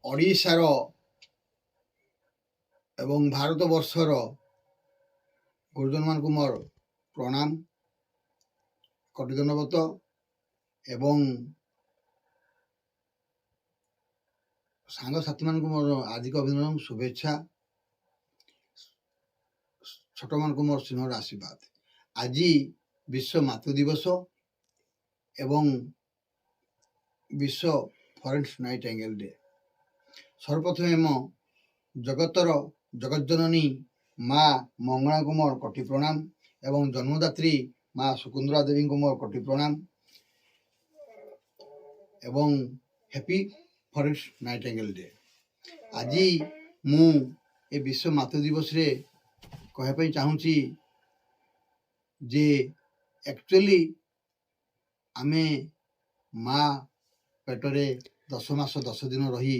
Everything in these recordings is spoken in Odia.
ଓଡ଼ିଶାର ଏବଂ ଭାରତବର୍ଷର ଗୁରୁଜନମାନଙ୍କୁ ମୋର ପ୍ରଣାମ କୋଟି ଦଣ୍ଡବତ ଏବଂ ସାଙ୍ଗସାଥିମାନଙ୍କୁ ମୋର ଆର୍ଥିକ ଅଭିନନ୍ଦନ ଶୁଭେଚ୍ଛା। ଛୋଟମାନଙ୍କୁ ମୋର ସ୍ନେହର ଆଶୀର୍ବାଦ। ଆଜି ବିଶ୍ୱ ମାତୃ ଦିବସ ଏବଂ ବିଶ୍ୱ ଫରେଷ୍ଟ ନାଇଟିଙ୍ଗେଲ୍ ଡେ। ସର୍ବପ୍ରଥମେ ମୋ ଜଗତର ଜଗଜ୍ଜନନୀ ମା ମଙ୍ଗଳାଙ୍କୁ ମୋର କୋଟି ପ୍ରଣାମ ଏବଂ ଜନ୍ମଦାତ୍ରୀ ମା ଶକୁନ୍ତଳା ଦେବୀଙ୍କୁ ମୋର କୋଟି ପ୍ରଣାମ ଏବଂ ହ୍ୟାପି ଫରେଷ୍ଟ ନାଇଟିଙ୍ଗେଲ୍ ଡେ। ଆଜି ମୁଁ ଏ ବିଶ୍ୱ ମାତୃ ଦିବସରେ କହିବା ପାଇଁ ଚାହୁଁଛି ଯେ ଆକ୍ଚୁଆଲି ଆମେ ମା ପେଟରେ 10 ମାସ 10 ଦିନ ରହି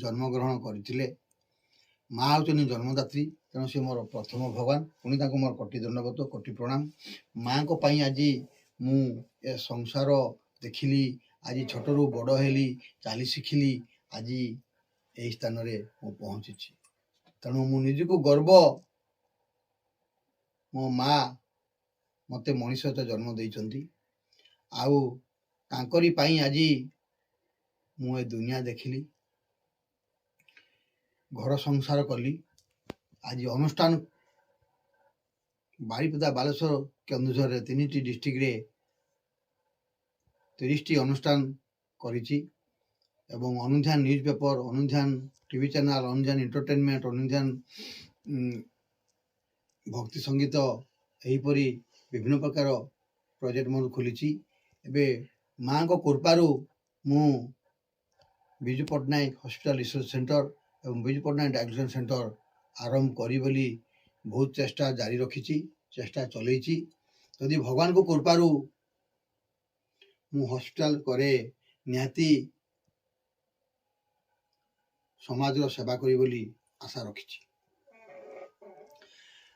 ଜନ୍ମଗ୍ରହଣ କରିଥିଲେ। ମା ହେଉଛନ୍ତି ଜନ୍ମଦାତ୍ରୀ, ତେଣୁ ସେ ମୋର ପ୍ରଥମ ଭଗବାନ। ପୁଣି ତାଙ୍କୁ ମୋର କୋଟି ଦଣ୍ଡବତ କୋଟି ପ୍ରଣାମ। ମାଙ୍କ ପାଇଁ ଆଜି ମୁଁ ଏ ସଂସାର ଦେଖିଲି, ଆଜି ଛୋଟରୁ ବଡ଼ ହେଲି, ଚାଲି ଶିଖିଲି, ଆଜି ଏହି ସ୍ଥାନରେ ମୁଁ ପହଞ୍ଚିଛି। ତେଣୁ ମୁଁ ନିଜକୁ ଗର୍ବ, ମୋ ମା ମୋତେ ମଣିଷ ସହିତ ଜନ୍ମ ଦେଇଛନ୍ତି, ଆଉ ତାଙ୍କରି ପାଇଁ ଆଜି ମୁଁ ଏ ଦୁନିଆ ଦେଖିଲି, ଘର ସଂସାର କଲି। ଆଜି ଅନୁଷ୍ଠାନ ବାରିପଦା, ବାଲେଶ୍ୱର, କେନ୍ଦୁଝରରେ 3ଟି ଡିଷ୍ଟ୍ରିକ୍ଟରେ 30ଟି ଅନୁଷ୍ଠାନ କରିଛି ଏବଂ ଅନୁଧ୍ୟାନ ନ୍ୟୁଜ୍ ପେପର, ଅନୁଧ୍ୟାନ ଟିଭି ଚ୍ୟାନେଲ, ଅନୁଧ୍ୟାନ ଏଣ୍ଟରଟେନମେଣ୍ଟ, ଅନୁଧ୍ୟାନ ଭକ୍ତି ସଙ୍ଗୀତ, ଏହିପରି ବିଭିନ୍ନ ପ୍ରକାର ପ୍ରୋଜେକ୍ଟ ମୋର ଖୋଲିଛି। ଏବେ ମାଙ୍କ କୃପାରୁ ମୁଁ Biju Patnaik hospital research centre ଏବଂ ବିଜୁ ପଟ୍ଟନାୟକ ଡାଇଗ୍ନୋଷ୍ଟିକ୍ ସେଣ୍ଟର ଆରମ୍ଭ କରି ବୋଲି ବହୁତ ଚେଷ୍ଟା ଜାରି ରଖିଛି, ଚେଷ୍ଟା ଚଲେଇଛି। ଯଦି ଭଗବାନଙ୍କ କୃପାରୁ ମୁଁ ହସ୍ପିଟାଲ କରେ, ନିହାତି ସମାଜର ସେବା କରି ବୋଲି ଆଶା ରଖିଛି।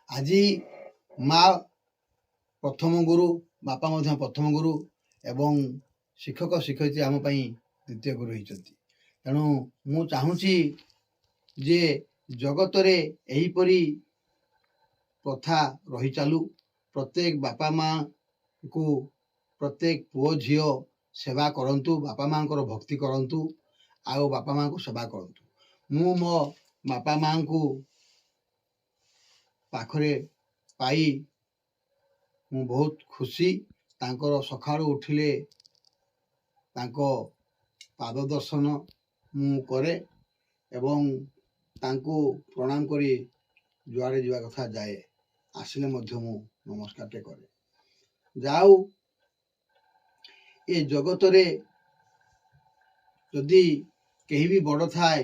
ଆଜି ମା ପ୍ରଥମ ଗୁରୁ, ବାପା ମଧ୍ୟ ପ୍ରଥମ ଗୁରୁ ଏବଂ ଶିକ୍ଷକ ଶିକ୍ଷୟିତ୍ରୀ ଆମ ପାଇଁ ଦ୍ୱିତୀୟ ଗୁରୁ ହେଇଛନ୍ତି। ତେଣୁ ମୁଁ ଚାହୁଁଛି ଯେ ଜଗତରେ ଏହିପରି ପ୍ରଥା ରହିଚାଲୁ। ପ୍ରତ୍ୟେକ ବାପା ମାଙ୍କୁ, ପ୍ରତ୍ୟେକ ପୁଅ ଝିଅ ସେବା କରନ୍ତୁ, ବାପା ମାଙ୍କର ଭକ୍ତି କରନ୍ତୁ ଆଉ ବାପା ମାଙ୍କୁ ସେବା କରନ୍ତୁ। ମୁଁ ମୋ ବାପା ମାଙ୍କୁ ପାଖରେ ପାଇ ମୁଁ ବହୁତ ଖୁସି। ତାଙ୍କର ସକାଳୁ ଉଠିଲେ ତାଙ୍କ ପାଦ ଦର୍ଶନ ମୁଁ କରେ ଏବଂ ତାଙ୍କୁ ପ୍ରଣାମ କରି ଯୁଆଡ଼େ ଯିବା କଥା ଯାଏ, ଆସିଲେ ମଧ୍ୟ ମୁଁ ନମସ୍କାରଟେ କରେ। ଯାଉ ଏ ଜଗତରେ ଯଦି କେହି ବି ବଡ଼ ଥାଏ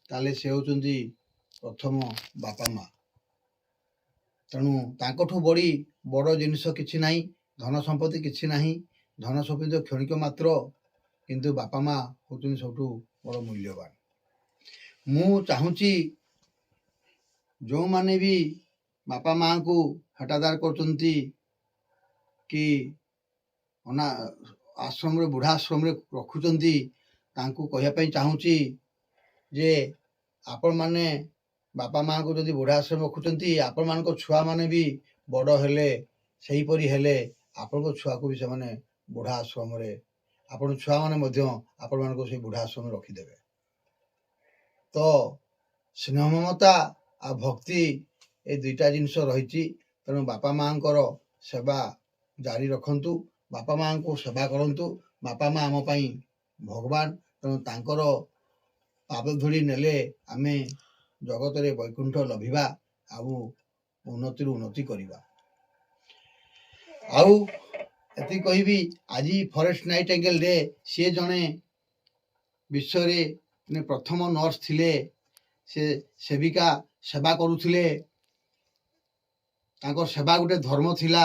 ତାହେଲେ ସେ ହେଉଛନ୍ତି ପ୍ରଥମ ବାପା ମା। ତେଣୁ ତାଙ୍କଠୁ ବଡ଼ ଜିନିଷ କିଛି ନାହିଁ, ଧନ ସମ୍ପତ୍ତି କିଛି ନାହିଁ। ଧନ ସମ୍ପତ୍ତି କ୍ଷଣିକ ମାତ୍ର, କିନ୍ତୁ ବାପା ମା ହେଉଛନ୍ତି ସବୁଠୁ ବଡ଼ ମୂଲ୍ୟବାନ। ମୁଁ ଚାହୁଁଛି ଯେଉଁମାନେ ବି ବାପା ମାଙ୍କୁ ହଟାଦାର କରୁଛନ୍ତି କି ଆଶ୍ରମରେ, ବୁଢ଼ା ଆଶ୍ରମରେ ରଖୁଛନ୍ତି, ତାଙ୍କୁ କହିବା ପାଇଁ ଚାହୁଁଛି ଯେ ଆପଣମାନେ ବାପା ମାଙ୍କୁ ଯଦି ବୁଢ଼ା ଆଶ୍ରମ ରଖୁଛନ୍ତି, ଆପଣମାନଙ୍କ ଛୁଆମାନେ ବି ବଡ଼ ହେଲେ ସେହିପରି ହେଲେ ଆପଣଙ୍କ ଛୁଆକୁ ବି ସେମାନେ ବୁଢ଼ା ଆଶ୍ରମରେ, ଆପଣଙ୍କ ଛୁଆମାନେ ମଧ୍ୟ ଆପଣମାନଙ୍କୁ ସେଇ ବୁଢ଼ା ଆଶ୍ରମରେ ରଖିଦେବେ। ତ ସ୍ନେହ ମମତା ଆଉ ଭକ୍ତି ଏ ଦୁଇଟା ଜିନିଷ ରହିଛି। ତେଣୁ ବାପା ମାଙ୍କର ସେବା ଜାରି ରଖନ୍ତୁ, ବାପା ମାଙ୍କୁ ସେବା କରନ୍ତୁ। ବାପା ମା ଆମ ପାଇଁ ଭଗବାନ, ତେଣୁ ତାଙ୍କର ପାଦ ଧୂଳି ନେଲେ ଆମେ ଜଗତରେ ବୈକୁଣ୍ଠ ଲଭିବା ଆଉ ଉନ୍ନତିରୁ ଉନ୍ନତି କରିବା। ଆଉ ଏତିକି କହିବି, ଆଜି ଫରେଷ୍ଟ ନାଇଟିଙ୍ଗେଲ୍ ଡେ, ସିଏ ଜଣେ ବିଶ୍ୱରେ ପ୍ରଥମ ନର୍ସ ଥିଲେ। ସେ ସେବିକା ସେବା କରୁଥିଲେ, ତାଙ୍କର ସେବା ଗୋଟେ ଧର୍ମ ଥିଲା।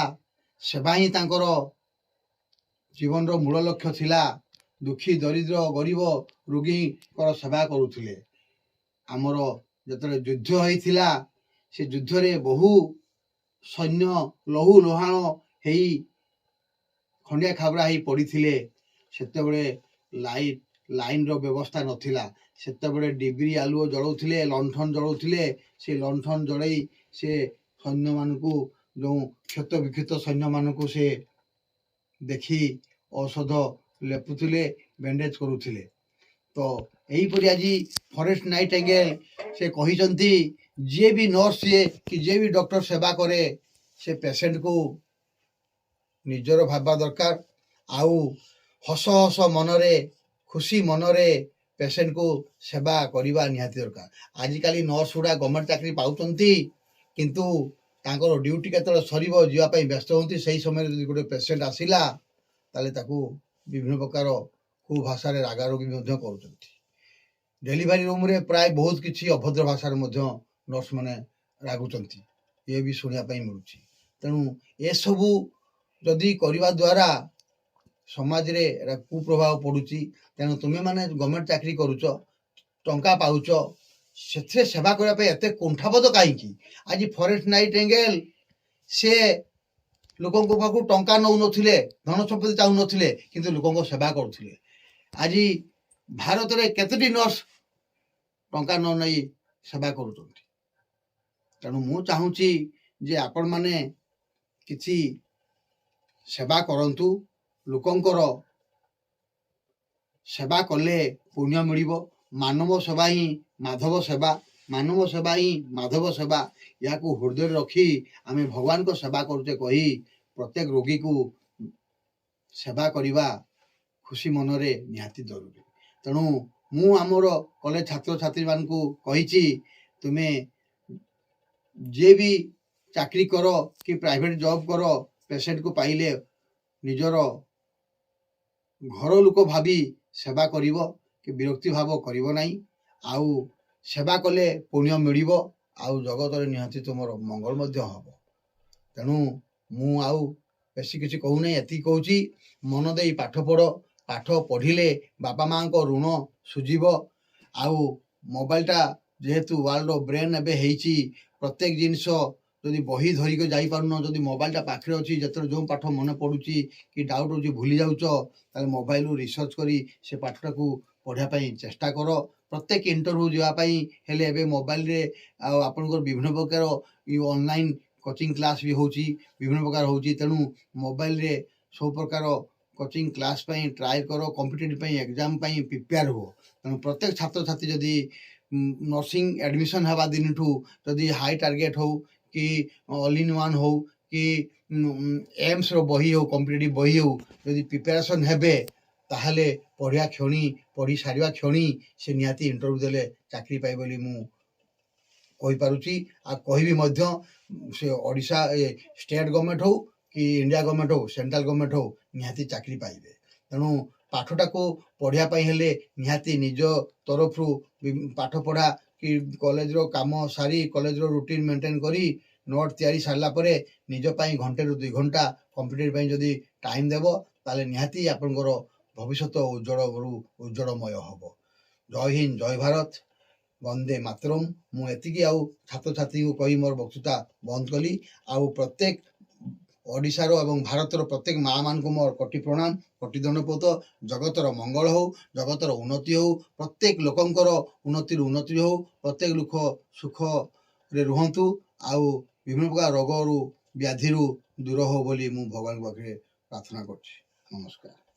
ସେବା ହିଁ ତାଙ୍କର ଜୀବନର ମୂଳ ଲକ୍ଷ୍ୟ ଥିଲା। ଦୁଃଖୀ, ଦରିଦ୍ର, ଗରିବ ରୋଗୀଙ୍କର ସେବା କରୁଥିଲେ। ଆମର ଯେତେବେଳେ ଯୁଦ୍ଧ ହେଇଥିଲା, ସେ ଯୁଦ୍ଧରେ ବହୁ ସୈନ୍ୟ ଲହୁ ଲୁହାଣ ହେଇ ଖଣ୍ଡିଆ ଖାବରା ହେଇ ପଡ଼ିଥିଲେ। ସେତେବେଳେ ଲାଇନର ବ୍ୟବସ୍ଥା ନଥିଲା। ସେତେବେଳେ ଡିବିରି ଆଲୁଅ ଜଳାଉଥିଲେ, ଲଣ୍ଠନ ଜଳାଉଥିଲେ। ସେ ଲଣ୍ଠନ ଜଳାଇ ସେ ସୈନ୍ୟମାନଙ୍କୁ, ଯେଉଁ କ୍ଷତ ବିକ୍ଷତ ସୈନ୍ୟମାନଙ୍କୁ ସେ ଦେଖି ଔଷଧ ଲେପୁଥିଲେ, ବ୍ୟାଣ୍ଡେଜ କରୁଥିଲେ। ତ ଏହିପରି ଆଜି ଫରେଷ୍ଟ ନାଇଟିଙ୍ଗେଲ ସେ କହିଛନ୍ତି, ଯିଏ ବି ନର୍ସ କି ଯିଏ ବି ଡକ୍ଟର ସେବା କରେ ସେ ପେସେଣ୍ଟକୁ ନିଜର ଭାବିବା ଦରକାର, ଆଉ ହସ ହସ ମନରେ, ଖୁସି ମନରେ ପେସେଣ୍ଟକୁ ସେବା କରିବା ନିହାତି ଦରକାର। ଆଜିକାଲି ନର୍ସ ଗୁଡ଼ା ଗଭର୍ଣ୍ଣମେଣ୍ଟ ଚାକିରି ପାଉଛନ୍ତି, କିନ୍ତୁ ତାଙ୍କର ଡ୍ୟୁଟି କେତେବେଳେ ସରିବ ଯିବା ପାଇଁ ବ୍ୟସ୍ତ ହୁଅନ୍ତି। ସେହି ସମୟରେ ଯଦି ଗୋଟେ ପେସେଣ୍ଟ ଆସିଲା ତାହେଲେ ତାକୁ ବିଭିନ୍ନ ପ୍ରକାର କୁଭାଷାରେ ରାଗାରୁଗି ମଧ୍ୟ କରୁଛନ୍ତି। ଡେଲିଭରି ରୁମ୍ରେ ପ୍ରାୟ ବହୁତ କିଛି ଅଭଦ୍ର ଭାଷାରେ ମଧ୍ୟ ନର୍ସମାନେ ରାଗୁଛନ୍ତି, ଏ ବି ଶୁଣିବା ପାଇଁ ମିଳୁଛି। ତେଣୁ ଏସବୁ ଯଦି କରିବା ଦ୍ୱାରା ସମାଜରେ କୁପ୍ରଭାବ ପଡ଼ୁଛି। ତେଣୁ ତୁମେମାନେ ଗଭର୍ଣ୍ଣମେଣ୍ଟ ଚାକିରି କରୁଛ, ଟଙ୍କା ପାଉଛ, ସେଥିରେ ସେବା କରିବା ପାଇଁ ଏତେ କୁଣ୍ଠାବୋଧ କାହିଁକି? ଆଜି ଫରେଷ୍ଟ ନାଇଟିଙ୍ଗେଲ ସେ ଲୋକଙ୍କ ପାଖକୁ ଟଙ୍କା ନେଉନଥିଲେ, ଧନ ସମ୍ପତ୍ତି ଚାହୁଁନଥିଲେ, କିନ୍ତୁ ଲୋକଙ୍କ ସେବା କରୁଥିଲେ। ଆଜି ଭାରତରେ କେତୋଟି ନର୍ସ ଟଙ୍କା ନ ନେଇ ସେବା କରୁଛନ୍ତି? ତେଣୁ ମୁଁ ଚାହୁଁଛି ଯେ ଆପଣମାନେ କିଛି ସେବା କରନ୍ତୁ। ଲୋକଙ୍କର ସେବା କଲେ ପୁଣ୍ୟ ମିଳିବ। ମାନବ ସେବା ହିଁ ମାଧବ ସେବା, ମାନବ ସେବା ହିଁ ମାଧବ ସେବା। ଏହାକୁ ହୃଦୟରେ ରଖି ଆମେ ଭଗବାନଙ୍କ ସେବା କରୁଛେ କହି ପ୍ରତ୍ୟେକ ରୋଗୀକୁ ସେବା କରିବା ଖୁସି ମନରେ ନିହାତି ଜରୁରୀ। ତେଣୁ ମୁଁ ଆମର କଲେଜ ଛାତ୍ରଛାତ୍ରୀମାନଙ୍କୁ କହିଛି, ତୁମେ ଯିଏ ବି ଚାକିରି କର କି ପ୍ରାଇଭେଟ ଜବ୍ କର, ପେସେଣ୍ଟକୁ ପାଇଲେ ନିଜର ଘର ଲୋକ ଭାବି ସେବା କରିବ, କି ବିରକ୍ତି ଭାବ କରିବ ନାହିଁ। ଆଉ ସେବା କଲେ ପୁଣ୍ୟ ମିଳିବ, ଆଉ ଜଗତରେ ନିହାତି ତୁମର ମଙ୍ଗଳ ମଧ୍ୟ ହେବ। ତେଣୁ ମୁଁ ଆଉ ବେଶୀ କିଛି କହୁନାହିଁ, ଏତିକି କହୁଛି, ମନ ଦେଇ ପାଠ ପଢ଼। ପାଠ ପଢ଼ିଲେ ବାପା ମାଆଙ୍କ ଋଣ ସୁଝିବ। ଆଉ ମୋବାଇଲଟା ଯେହେତୁ ୱାର୍ଲଡ ବ୍ରେନ୍ ଏବେ ହେଇଛି, ପ୍ରତ୍ୟେକ ଜିନିଷ ଯଦି ବହି ଧରିକି ଯାଇପାରୁନ, ଯଦି ମୋବାଇଲଟା ପାଖରେ ଅଛି, ଯେତେବେଳେ ଯେଉଁ ପାଠ ମନେ ପଡ଼ୁଛି କି ଡାଉଟ୍ ହେଉଛି ଭୁଲି ଯାଉଛ, ତାହେଲେ ମୋବାଇଲରୁ ରିସର୍ଚ୍ଚ କରି ସେ ପାଠଟାକୁ ପଢ଼ିବା ପାଇଁ ଚେଷ୍ଟା କର। ପ୍ରତ୍ୟେକ ଇଣ୍ଟରଭ୍ୟୁ ଯିବା ପାଇଁ ହେଲେ ଏବେ ମୋବାଇଲରେ ଆଉ ଆପଣଙ୍କର ବିଭିନ୍ନ ପ୍ରକାର ଅନଲାଇନ୍ କୋଚିଂ କ୍ଲାସ୍ ବି ହେଉଛି, ବିଭିନ୍ନ ପ୍ରକାର ହେଉଛି। ତେଣୁ ମୋବାଇଲରେ ସବୁ ପ୍ରକାର କୋଚିଂ କ୍ଲାସ୍ ପାଇଁ ଟ୍ରାଏ କର, କମ୍ପିଟେଟିଭ୍ ପାଇଁ ଏକ୍ଜାମ୍ ପାଇଁ ପ୍ରିପେୟାର ହୁଅ। ତେଣୁ ପ୍ରତ୍ୟେକ ଛାତ୍ରଛାତ୍ରୀ ଯଦି ନର୍ସିଂ ଆଡ଼ମିସନ୍ ହେବା ଦିନଠୁ ଯଦି ହାଇ ଟାର୍ଗେଟ୍ ହଉ କି ଅଲ୍ ଇନ୍ ୱାନ୍ ହଉ କି ଏମ୍ସର ବହି ହଉ, କମ୍ପିଟେଟିଭ୍ ବହି ହଉ, ଯଦି ପ୍ରିପାରେସନ୍ ହେବେ, ତାହେଲେ ପଢ଼ିବା କ୍ଷଣି, ପଢ଼ି ସାରିବା କ୍ଷଣି ସେ ନିହାତି ଇଣ୍ଟରଭ୍ୟୁ ଦେଲେ ଚାକିରି ପାଇବେ ବୋଲି ମୁଁ କହିପାରୁଛି। ଆଉ କହିବି ମଧ୍ୟ, ସେ ଓଡ଼ିଶା ଷ୍ଟେଟ୍ ଗଭର୍ଣ୍ଣମେଣ୍ଟ ହଉ କି ଇଣ୍ଡିଆ ଗଭର୍ଣ୍ଣମେଣ୍ଟ ହଉ, ସେଣ୍ଟ୍ରାଲ ଗଭର୍ଣ୍ଣମେଣ୍ଟ ହଉ, ନିହାତି ଚାକିରି ପାଇବେ। ତେଣୁ ପାଠଟାକୁ ପଢ଼ିବା ପାଇଁ ହେଲେ ନିହାତି ନିଜ ତରଫରୁ ପାଠ ପଢ଼ା କି କଲେଜର କାମ ସାରି, କଲେଜର ରୁଟିନ୍ ମେଣ୍ଟେନ୍ କରି, ନୋଟ୍ ତିଆରି ସାରିଲା ପରେ ନିଜ ପାଇଁ ଘଣ୍ଟେରୁ 2 ଘଣ୍ଟା କମ୍ପିଟେଟିଭ୍ ପାଇଁ ଯଦି ଟାଇମ୍ ଦେବ, ତାହେଲେ ନିହାତି ଆପଣଙ୍କର ଭବିଷ୍ୟତ ଉଜ୍ଜଳରୁ ଉଜ୍ଜଳମୟ ହେବ। ଜୟ ହିନ୍ଦ, ଜୟ ଭାରତ, ବନ୍ଦେ ମାତରମ୍। ମୁଁ ଏତିକି ଆଉ ଛାତ୍ରଛାତ୍ରୀଙ୍କୁ କହି ମୋର ବକ୍ତୃତା ବନ୍ଦ କଲି। ଆଉ ପ୍ରତ୍ୟେକ ଓଡ଼ିଶାର ଏବଂ ଭାରତର ପ୍ରତ୍ୟେକ ମାଆମାନଙ୍କୁ ମୋର କୋଟି ପ୍ରଣାମ, କୋଟି ଦଣ୍ଡପୋତ। ଜଗତର ମଙ୍ଗଳ ହଉ, ଜଗତର ଉନ୍ନତି ହଉ, ପ୍ରତ୍ୟେକ ଲୋକଙ୍କର ଉନ୍ନତିରୁ ଉନ୍ନତି ହଉ, ପ୍ରତ୍ୟେକ ଲୋକ ସୁଖରେ ରୁହନ୍ତୁ, ଆଉ ବିଭିନ୍ନ ପ୍ରକାର ରୋଗରୁ ବ୍ୟାଧିରୁ ଦୂର ହଉ ବୋଲି ମୁଁ ଭଗବାନଙ୍କ ପାଖରେ ପ୍ରାର୍ଥନା କରୁଛି। ନମସ୍କାର।